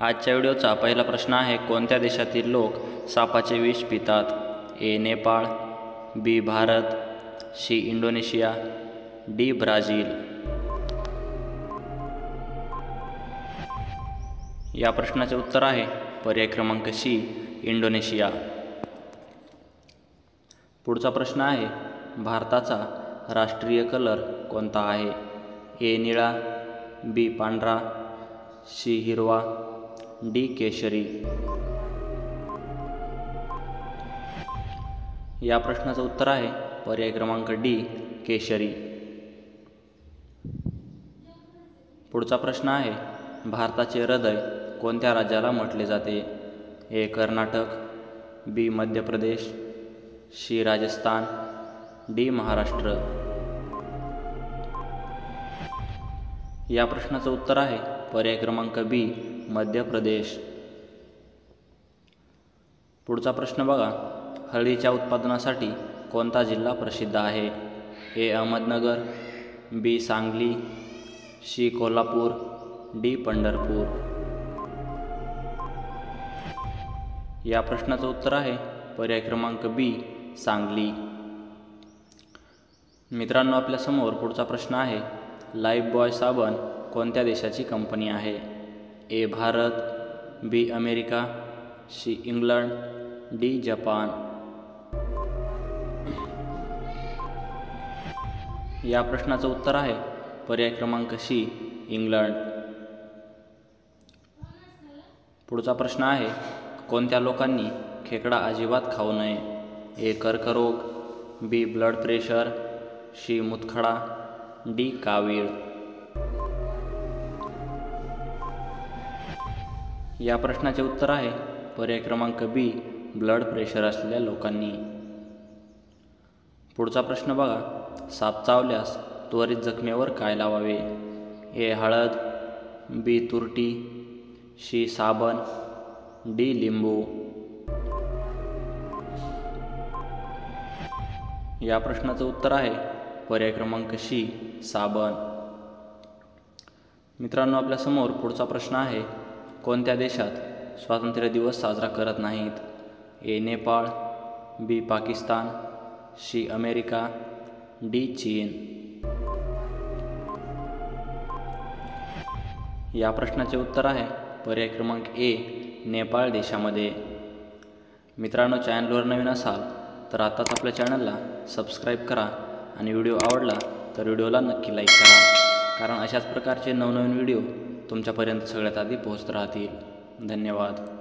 आजच्या व्हिडिओचा पहिला प्रश्न आहे, कोणत्या देशातील लोक सापाचे विष पितात? A. Nepal, B. Bharat, C. Indonesia, D. Brazil. या प्रश्नाचे उत्तर आहे पर्याय क्रमांक सी, इंडोनेशिया. पुढचा प्रश्न आहे, भारताचा राष्ट्रीय कलर कोणता आहे? ए. निळा, बी. पांढरा, सी. हिरवा, डी. केशरी. या प्रश्नाचं उत्तर आहे पर्याय क्रमांक डी, केशरी. पुढचा प्रश्न आहे, भारताचे हृदय कोणत्या राज्याला म्हटले जाते? ए. कर्नाटक, बी. मध्य प्रदेश, सी. राजस्थान, डी. महाराष्ट्र. या प्रश्नाचं उत्तर आहे पर्याय क्रमांक बी, मध्य प्रदेश. पुढचा प्रश्न बघा, हळदीच्या उत्पादनासाठी कोणता जिल्हा प्रसिद्ध आहे? ए. अहमदनगर, बी. सांगली, सी. कोल्हापूर, डी. पंढरपूर. या प्रश्नाचं उत्तर आहे पर्याय क्रमांक बी, सांगली. मित्रांनो, आपल्यासमोर पुढचा प्रश्न आहे, लाईफबॉय साबण कोणत्या देशाची कंपनी आहे? A. Bharat, B. America, C. England, D. Japan. या प्रश्नाचं उत्तर आहे पर्याय क्रमांक सी, इंग्लंड. पुढचा प्रश्न आहे, कोणत्या लोकांनी खेकडा अजिबात खाऊ नये? ए. कर्करोग, बी. Blood pressure, C. मूतखडा, डी. कावीळ. या प्रश्नाचे उत्तर आहे पर्याय क्रमांक बी, ब्लड प्रेशर असलेल्या लोकांनी. पुढचा प्रश्न बघा, साप चावल्यास त्वरित जखमेवर काय लावावे? ए. हळद, बी. तुरटी, सी. साबण, डी. लिंबू. या प्रश्नाचं उत्तर आहे पर्याय क्रमांक सी, साबण. मित्रांनो, आपल्यासमोर पुढचा प्रश्न आहे, कोणत्या देशात स्वातंत्र्य दिवस साजरा करत नाहीत? ए. नेपाळ, बी. पाकिस्तान, सी. America, D. चीन. या प्रश्नाचे उत्तर आहे पर्याय क्रमांक ए, नेपाळ देशामध्ये. मित्रांनो, चॅनलवर नवीन असाल तर आताच आपल्या चॅनलला सबस्क्राईब करा आणि व्हिडिओ आवडला तर व्हिडिओला नक्की लाईक करा, कारण अशाच प्रकारचे नवनवीन व्हिडिओ तुमच्यापर्यंत सगळ्यात आधी पोहोचत राहतील. धन्यवाद.